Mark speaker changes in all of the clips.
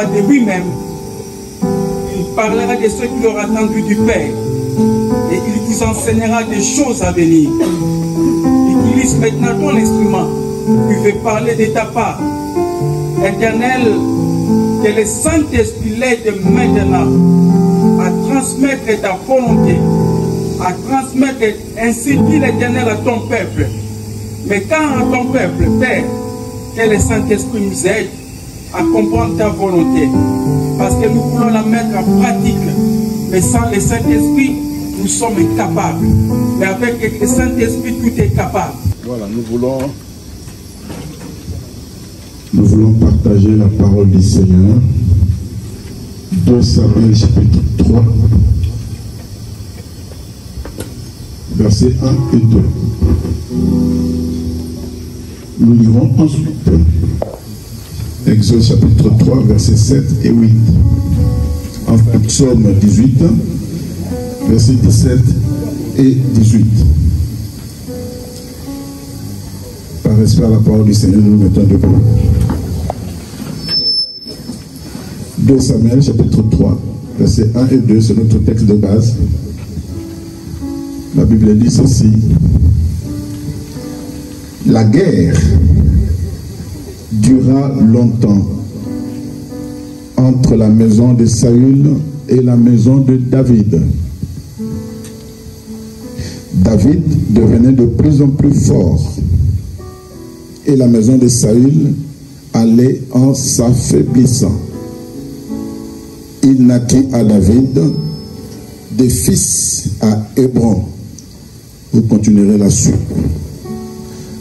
Speaker 1: De lui-même, il parlera de ce qu'il aura entendu du Père et il vous enseignera des choses à venir. Utilise maintenant ton instrument, tu veux parler de ta part. Éternel, que le Saint-Esprit l'aide maintenant à transmettre ta volonté, à transmettre ainsi dit l'Éternel à ton peuple. Mais quand à ton peuple, Père, que le Saint-Esprit nous aide à comprendre ta volonté, parce que nous voulons la mettre en pratique, mais sans le Saint-Esprit, nous sommes incapables. Mais avec le Saint-Esprit, tout est capable.
Speaker 2: Voilà, nous voulons partager la parole du Seigneur. 2 Samuel chapitre 3, versets 1 et 2. Nous lirons ensuite Exode chapitre 3, versets 7 et 8. Enfin, Psaume 18, versets 17 et 18. Par respect à la parole du Seigneur, nous nous mettons debout. 2 Samuel chapitre 3, versets 1 et 2, c'est notre texte de base. La Bible dit ceci. La guerre dura longtemps entre la maison de Saül et la maison de David. David devenait de plus en plus fort et la maison de Saül allait en s'affaiblissant. Il naquit à David des fils à Hébron. Vous continuerez la suite.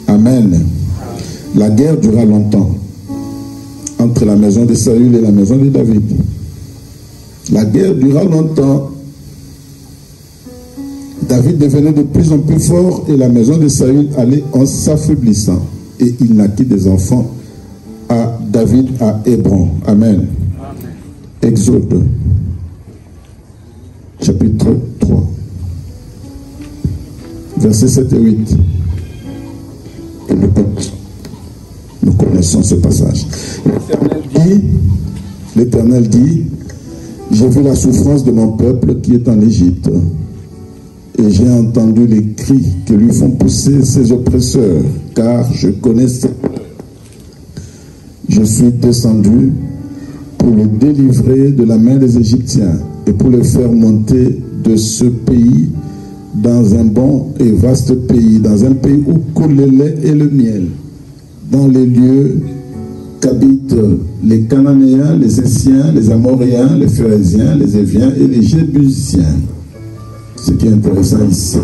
Speaker 2: Amen. La guerre dura longtemps entre la maison de Saül et la maison de David. La guerre dura longtemps. David devenait de plus en plus fort et la maison de Saül allait en s'affaiblissant. Et il naquit des enfants à David à Hébron. Amen. Exode, chapitre 3, versets 7 et 8. Et nous connaissons ce passage. L'Éternel dit, j'ai vu la souffrance de mon peuple qui est en Égypte, et j'ai entendu les cris que lui font pousser ses oppresseurs, car je connais ses pleurs. Je suis descendu pour le délivrer de la main des Égyptiens et pour le faire monter de ce pays dans un bon et vaste pays, dans un pays où coule le lait et le miel, dans les lieux qu'habitent les Cananéens, les Hessiens, les Amoréens, les Phérésiens, les Éviens et les Jébusiens. Ce qui est intéressant ici,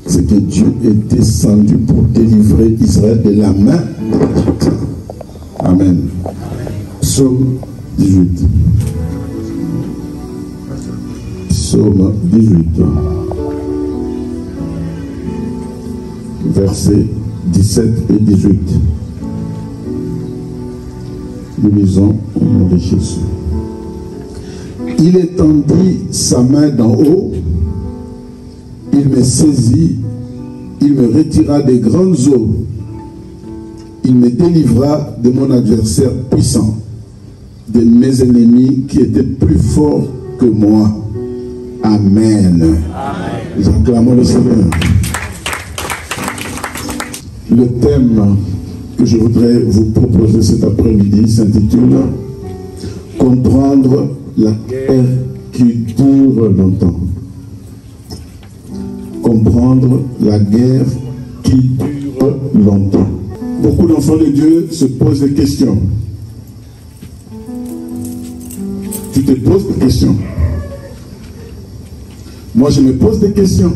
Speaker 2: c'est que Dieu est descendu pour délivrer Israël de la main des Égyptiens. Amen. Psaume 18. Psaume 18. Versets 17 et 18. nous lisons au nom de Jésus. Il étendit sa main d'en haut, il me saisit, il me retira des grandes eaux, il me délivra de mon adversaire puissant, de mes ennemis qui étaient plus forts que moi. Amen. Amen. Nous acclamons le Seigneur. Le thème que je voudrais vous proposer cet après-midi s'intitule « Comprendre la guerre qui dure longtemps ». Comprendre la guerre qui dure longtemps. Beaucoup d'enfants de Dieu se posent des questions. Tu te poses des questions. Moi, je me pose des questions.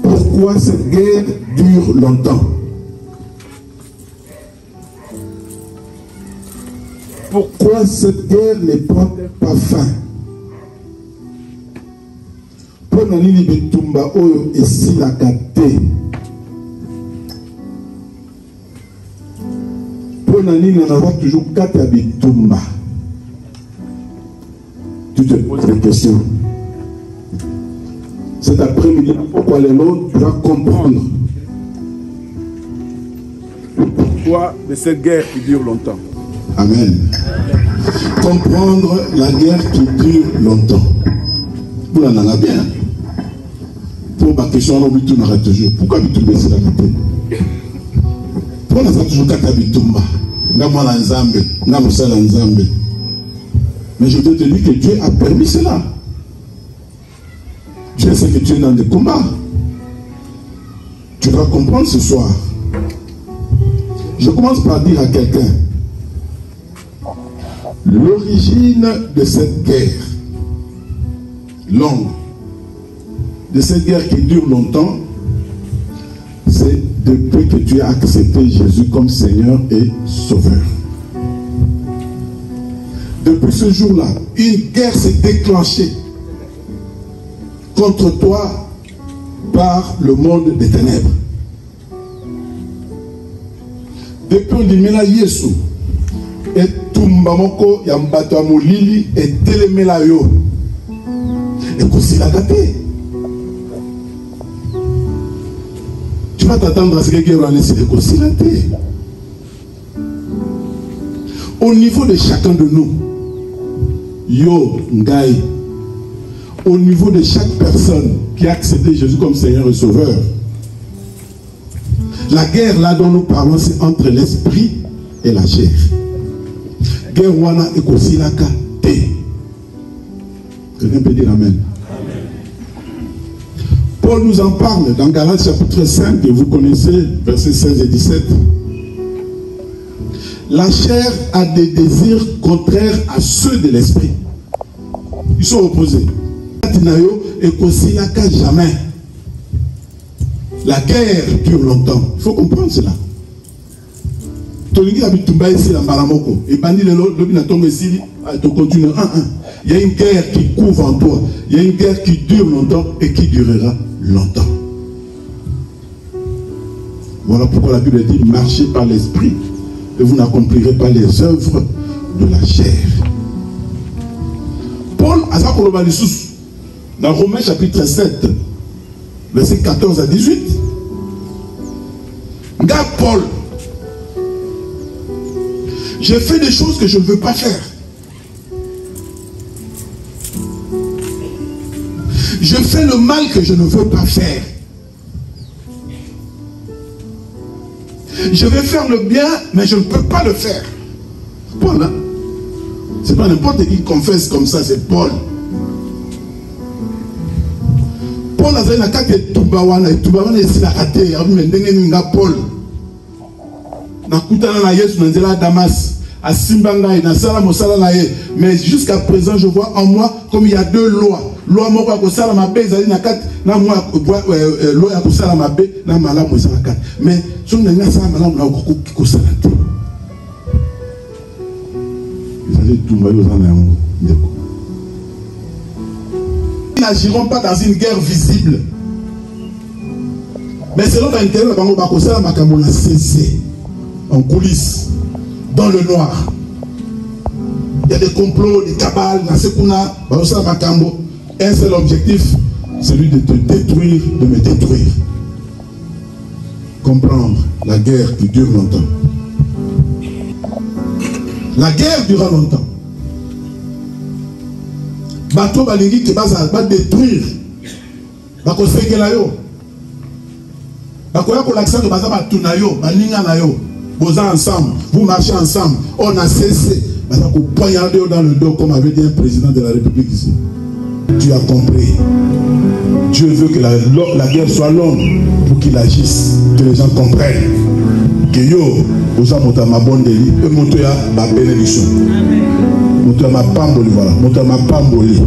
Speaker 2: Pourquoi cette guerre dure longtemps? Pourquoi cette guerre ne prend pas fin? Pour nous dire bitumba oyo esilaka te. Pour nous dire on a toujours kata bitumba. Tu te poses des questions. Cet après-midi, pourquoi les autres, tu vas comprendre
Speaker 3: pourquoi de cette guerre qui dure longtemps.
Speaker 2: Amen. Comprendre la guerre qui dure longtemps. Vous en avez bien. Pour ma question, on aura toujours. Pourquoi tu baisses la tête? Pourquoi on a toujours kata bitumba? Ngamala nzambe, ngamusala nzambe. Mais je dois te dire que Dieu a permis cela. Dieu sait que tu es dans des combats. Tu vas comprendre ce soir. Je commence par dire à quelqu'un, l'origine de cette guerre longue, de cette guerre qui dure longtemps, c'est depuis que tu as accepté Jésus comme Seigneur et Sauveur. Depuis ce jour-là, une guerre s'est déclenchée contre toi par le monde des ténèbres. Depuis on dit Mela Yesu et Tumbamoko Yambato Amolili et Telemela Yo et Kosilagate. Tu vas t'attendre à ce que guerre en essaie de Kosilate. Au niveau de chacun de nous, Yo Ngai, au niveau de chaque personne qui a accepté Jésus comme Seigneur et Sauveur, la guerre là dont nous parlons, c'est entre l'esprit et la chair. Guerre wana et kosilaka te. Quelqu'un peut dire Amen. Paul nous en parle dans Galates chapitre 5, que vous connaissez, versets 16 et 17. La chair a des désirs contraires à ceux de l'esprit. Ils sont opposés. Et kosilaka jamais. La guerre dure longtemps. Il faut comprendre cela. Il y a une guerre qui couvre en toi. Il y a une guerre qui dure longtemps et qui durera longtemps. Voilà pourquoi la Bible dit marchez par l'esprit et vous n'accomplirez pas les œuvres de la chair. Paul, dans Romains chapitre 7, verset 14 à 18, regarde Paul. J'ai fait des choses que je ne veux pas faire. Je fais le mal que je ne veux pas faire. Je vais faire le bien, mais je ne peux pas le faire. Paul, hein? C'est pas n'importe qui confesse comme ça, c'est Paul. Paul a dit que Tubawana est la raté. Paul. Mais jusqu'à présent, je vois en moi comme il y a deux lois. Loi moko kosala mabe ezali na kat na moi loi ya kosala mabe na malamu ezala kat. Mais so na nga sala malamu na kosala te. Ezali tumba yo zana yango ndeko. Ils n'agiront pas dans une guerre visible. Mais selon l'intérêt, on va kosala makambo na cessé en coulisses. dans le noir. Il y a des complots, des cabales, un seul objectif, celui de te détruire, de me détruire. Comprendre la guerre qui dure longtemps. La guerre durera longtemps. Bateau balingi qui va détruire. Bako sekela yo. Bako ya ko l'accent de baza batuna yo, baninga na yo. Vous ensemble, vous marchez ensemble. On a cessé. Baza ko poignarder dans le dos comme avait dit un président de la République ici. Tu as compris. Dieu veut que la guerre soit longue pour qu'il agisse, que les gens comprennent. Que yo, vous avez ma bonne délit, et mon toya ma bénédiction. Mon toya ma pamboli, voilà. Mon toya ma pamboli.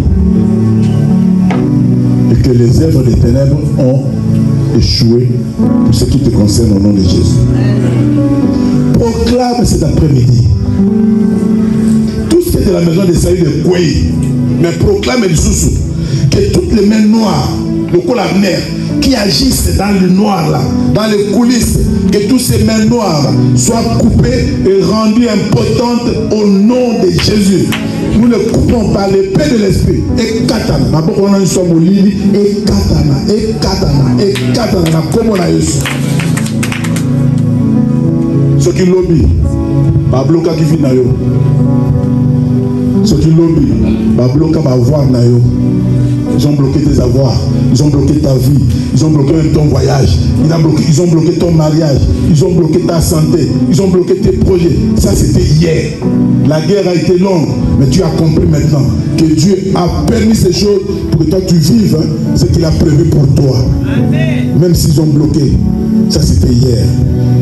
Speaker 2: Et que les œuvres des ténèbres ont échoué pour ce qui te concerne au nom de Jésus. Proclame cet après-midi. Tout ce qui est de la maison de Saïd de Koué, mais proclame le sous que toutes les mains noires, le col à mer, qui agissent dans le noir là, dans les coulisses, que toutes ces mains noires soient coupées et rendues impotentes au nom de Jésus. Nous le coupons par l'épée de l'esprit. Et katana, ma on a une somme au lit, et katana, et katana, et katana, comme on a eu. Ce qui lobby, ma bloca qui vit na yo. Ce qui lobby, ma bloca ma voir na yo. Ils ont bloqué tes avoirs, ils ont bloqué ta vie, ils ont bloqué ton voyage, ils ont bloqué ton mariage, ils ont bloqué ta santé, ils ont bloqué tes projets. Ça c'était hier. La guerre a été longue, mais tu as compris maintenant que Dieu a permis ces choses pour que toi tu vives ce qu'il a prévu pour toi. Même s'ils ont bloqué, ça c'était hier.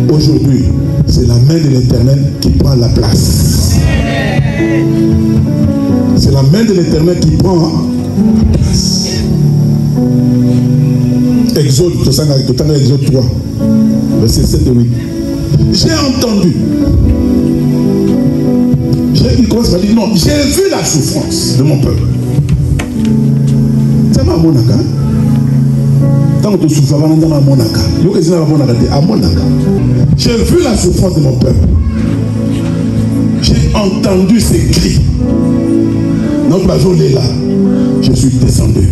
Speaker 2: Aujourd'hui, c'est la main de l'Éternel qui prend la place. C'est la main de l'Éternel qui prend la place. Exode 3, verset 7 et 8. J'ai entendu. Il commence à dire non, j'ai vu la souffrance de mon peuple. Ça m'a monaka. Tant que tu souffres, j'ai vu la souffrance de mon peuple. J'ai entendu ses cris. Notre maison est là. Je suis descendu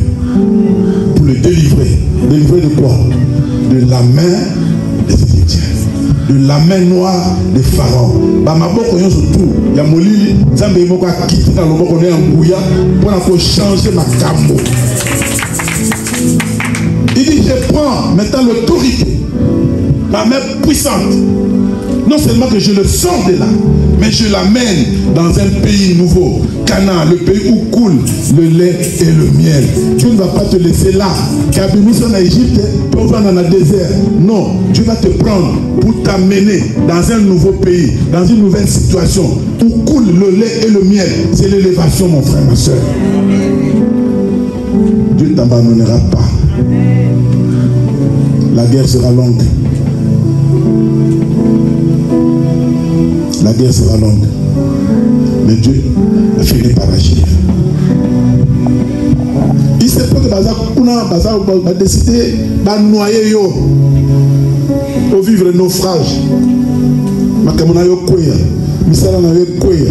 Speaker 2: pour le délivrer. Délivrer de quoi? De la main des Égyptiens, de la main noire des pharaons. Bamaboko yon surtout, il y a molili, Zambé moko a quitté dans le moko en bouilla pour changer ma cambo. Il dit je prends maintenant l'autorité, la main puissante. Non seulement que je le sors de là, mais je l'amène dans un pays nouveau, Canaan, le pays où coule le lait et le miel. Dieu ne va pas te laisser là. Kabini en Égypte, pour vendre dans le désert. Non, Dieu va te prendre pour t'amener dans un nouveau pays, dans une nouvelle situation où coule le lait et le miel. C'est l'élévation, mon frère, ma soeur. Dieu ne t'abandonnera pas. La guerre sera longue. La guerre sera longue. Mais Dieu a fini par agir. Il se peut que Bazar va décider de noyer yo. Pour vivre un naufrage. Makamona yo koya. Misala na yo koya.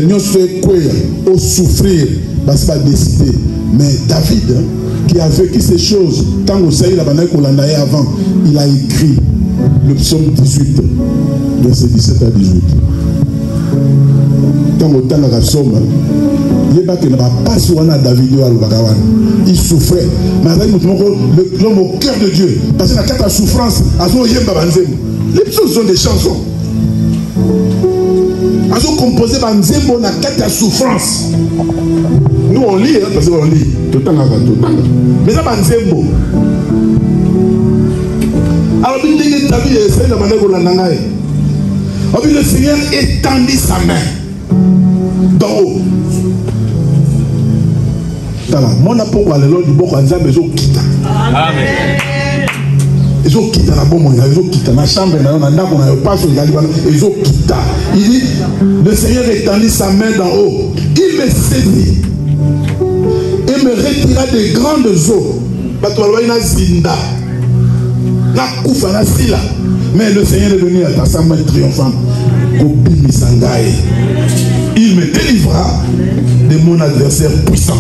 Speaker 2: Nyoso yo koya. Au souffrir. Basi va décider. Mais David, qui a vécu ces choses, tant que ça il a avant, il a écrit le psaume 18, verset 17 à 18. Quand on a la psaume, il n'y a pas sur David, il souffrait. Mais l'homme au cœur de Dieu, parce que la souffrance, les psaumes sont des chansons. Ils ont composé la souffrance. Nous on lit, parce qu'on lit. Mais ça va nzembo. Alors, le Seigneur étendit sa main d'en haut. Mon pourquoi le Lord du Boko Nzambe ils ont quitté. Amen. Ils ont quitté la bombe, ils ont quitté la chambre, ils ont quitté. Il dit, le Seigneur étendit sa main d'en haut. Il me saisit et me retira des grandes eaux. Mais le Seigneur est venu à sa main triomphante. Il me délivra de mon adversaire puissant,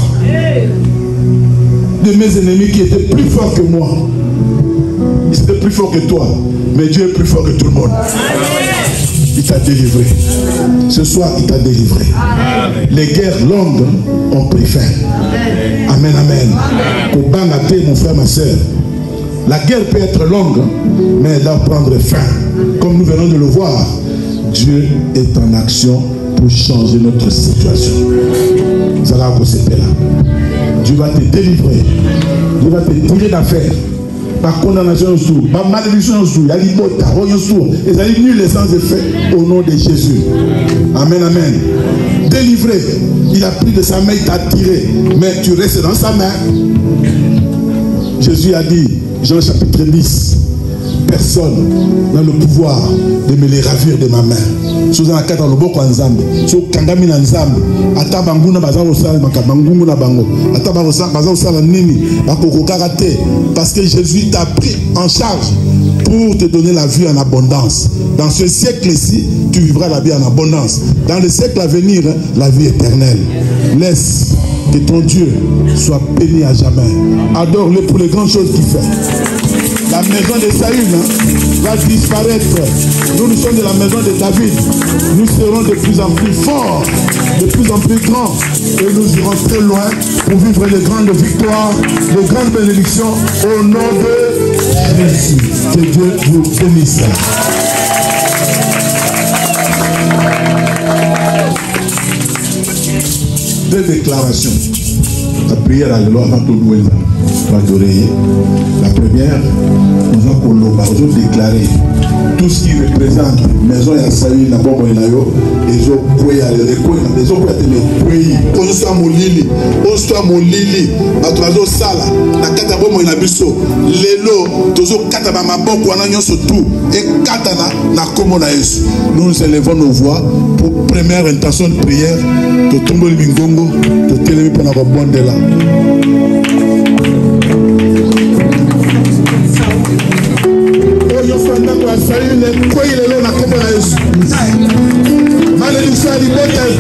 Speaker 2: de mes ennemis qui étaient plus forts que moi. Ils étaient plus forts que toi, mais Dieu est plus fort que tout le monde. Il t'a délivré. Ce soir, il t'a délivré. Les guerres longues ont pris fin. Amen, amen. Amen. Mon frère, ma soeur. La guerre peut être longue, mais elle doit prendre fin. Comme nous venons de le voir, Dieu est en action pour changer notre situation. Dieu va te délivrer. Dieu va te tirer d'affaire. Par condamnation, par malédiction, il y a des nul et sans effet au nom de Jésus. Amen, amen. Délivré, il a pris de sa main, il t'a tiré, mais tu restes dans sa main. Jésus a dit, Jean chapitre 10, personne n'a le pouvoir de me les ravir de ma main. Sous un cadre le boko nzambe, sous kangami na nzambe, atabanguna bazao sala makabangungu na bango, atabaro bazao sala nini, bakoko karate, parce que Jésus t'a pris en charge pour te donner la vie en abondance. Dans ce siècle-ci, tu vivras la vie en abondance. Dans le siècle à venir, la vie éternelle. Laisse que ton Dieu soit béni à jamais. Adore-le pour les grandes choses qu'il fait. La maison de Saül va disparaître. Nous sommes de la maison de David. Nous serons de plus en plus forts, de plus en plus grands. Et nous irons très loin pour vivre de grandes victoires, de grandes bénédictions au nom de Jésus. Que Dieu vous bénisse. Deux déclarations. La prière à l'Éloire va tout louer va adorer. La première, nous allons déclarer tout ce qui représente maison et Saül na bongo inayo ezo koya ezo koya tele koyi onso molili bato sala na kata bongo ina biso lelo tozo kata ba maboko wana nyonso tout et kata na komo na Yesu. Nous élevons nos voix pour première intention de prière to tomboli mingongo to telemi pona ko bondela. Malédiction à l'hypothèse,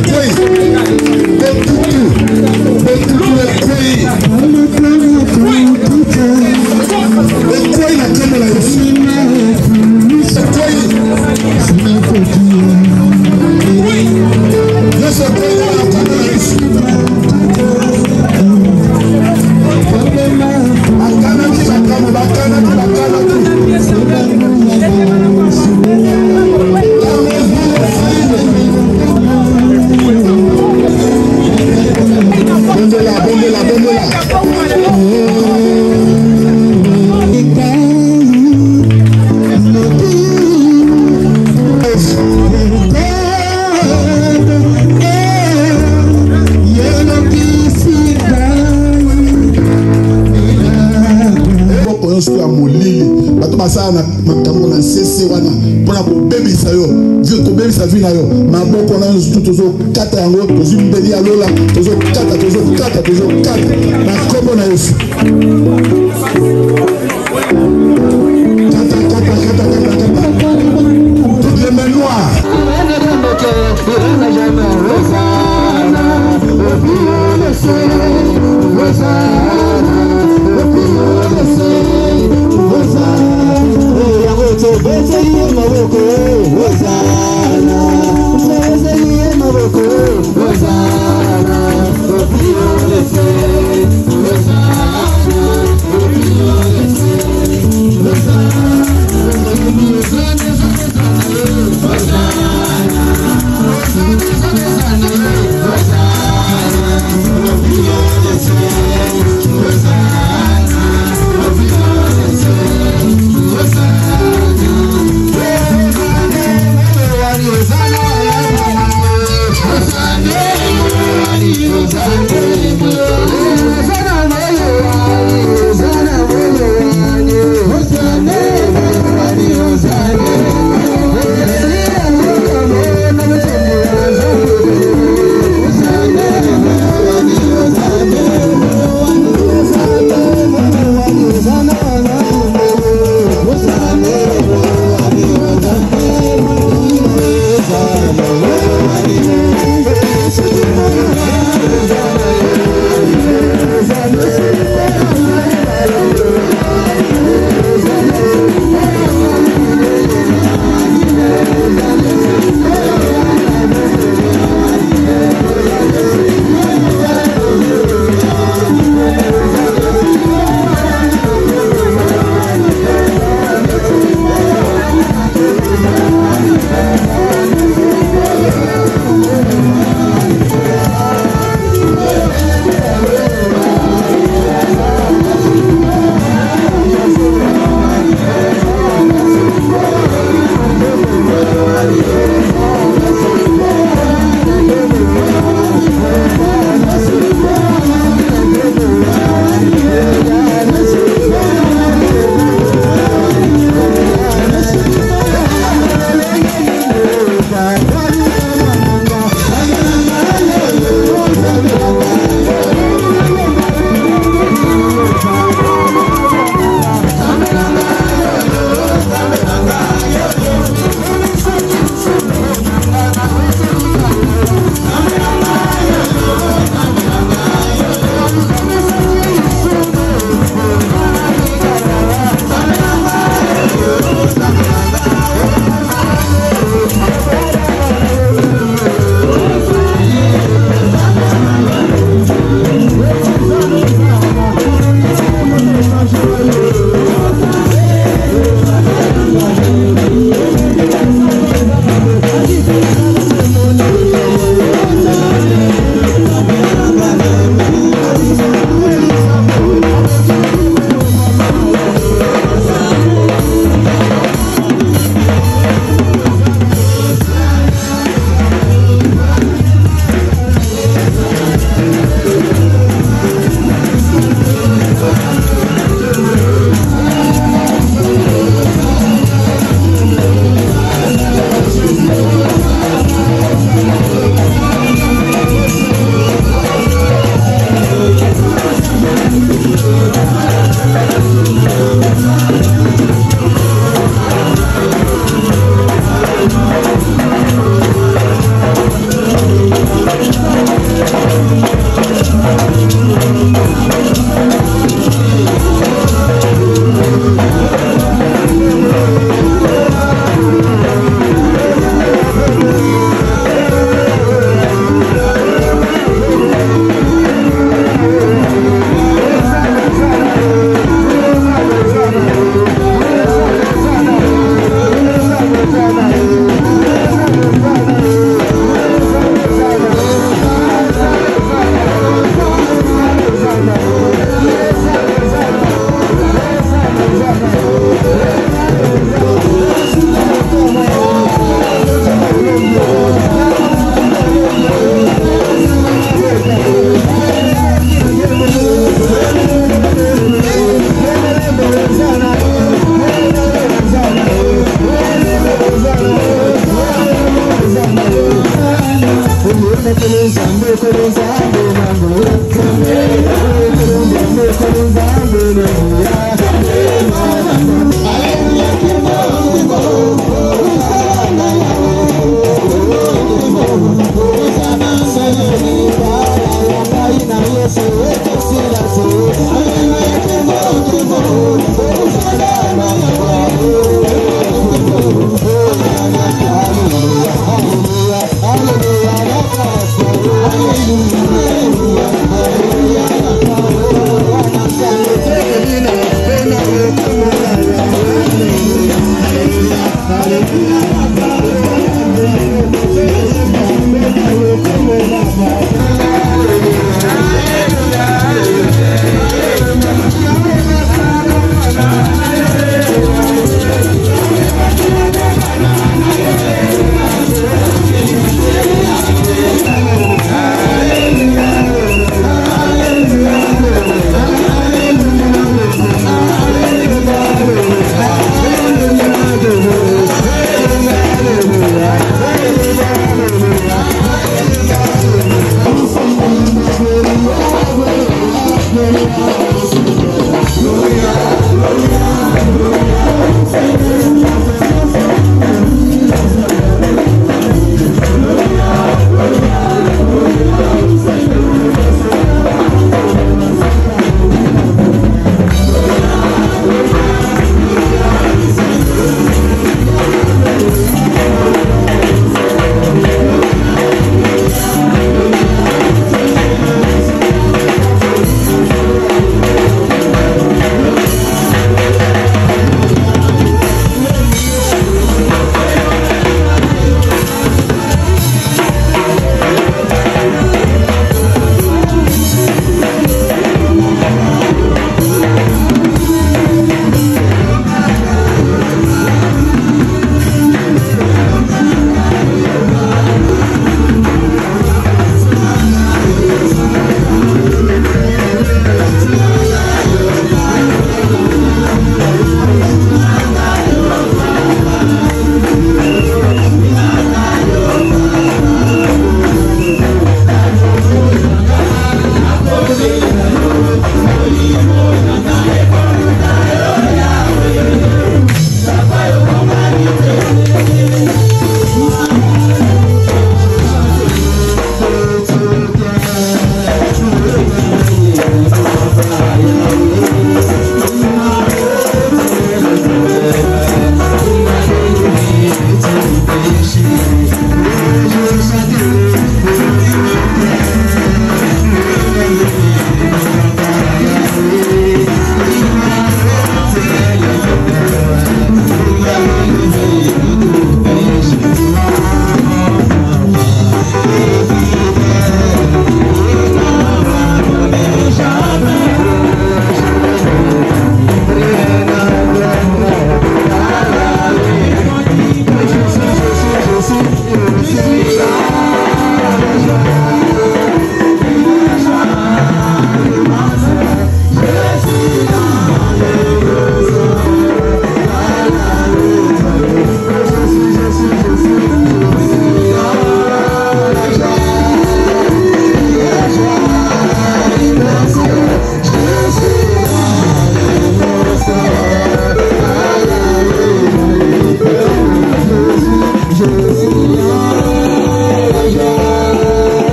Speaker 4: Hosanna,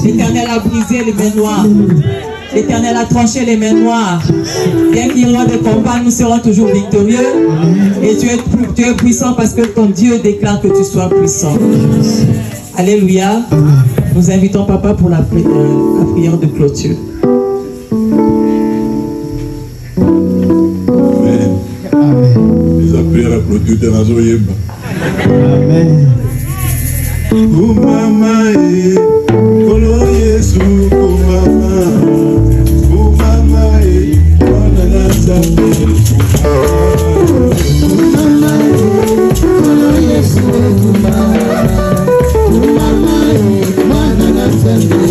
Speaker 4: L'Éternel a brisé les mains noires. L'Éternel a tranché les mains noires. Bien qu'il y ait de combat, nous serons toujours victorieux. Et tu es puissant parce que ton Dieu déclare que tu sois puissant. Alléluia. Nous invitons Papa pour la prière de clôture.
Speaker 2: Amen. Les prières à clôture de Nazoyeba. Amen. Mama e kolo Yesu mama e wana na sabe mama e kolo Yesu mama e wana na sabe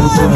Speaker 5: Adoration.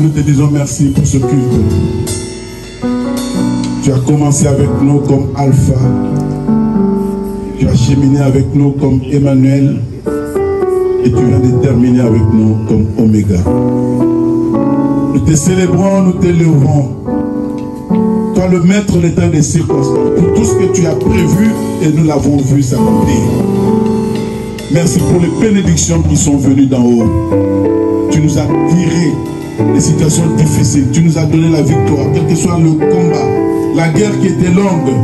Speaker 3: nous te disons merci pour ce culte. Tu as commencé avec nous comme Alpha. Tu as cheminé avec nous comme Emmanuel. Et tu viens de terminer avec nous comme Oméga. Nous te célébrons, nous t'élevons. Toi, le maître des temps des circonstances, pour tout ce que tu as prévu et nous l'avons vu s'accomplir. Merci pour les bénédictions qui sont venues d'en haut. Tu nous as tiré des situations difficiles. Tu nous as donné la victoire, quel que soit le combat, la guerre qui était longue.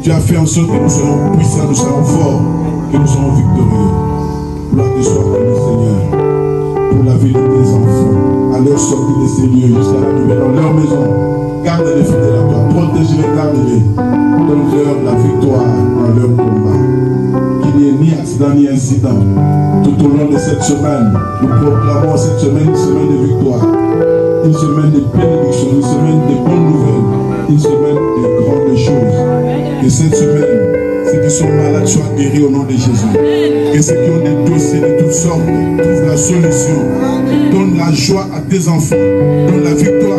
Speaker 3: Tu as fait en sorte que nous soyons puissants, nous soyons forts, que nous soyons victorieux. Gloire te soit rendue, Seigneur, pour la vie de tes enfants, à leur sortie de ces lieux jusqu'à l'arrivée dans leur maison. Garde-les fidèles à toi, protège-les, garde-les, donne-leur la victoire dans leur combat. Qu'il n'y ait ni accident ni incident. Tout au long de cette semaine, nous proclamons cette semaine une semaine de victoire, une semaine de bénédiction, une semaine de bonnes nouvelles, une semaine de grandes choses. Que cette semaine, ceux qui sont malades soient guéris au nom de Jésus. Que ceux qui ont des dossiers de toutes sortes trouvent la solution. Donne la joie à tes enfants. Donne la victoire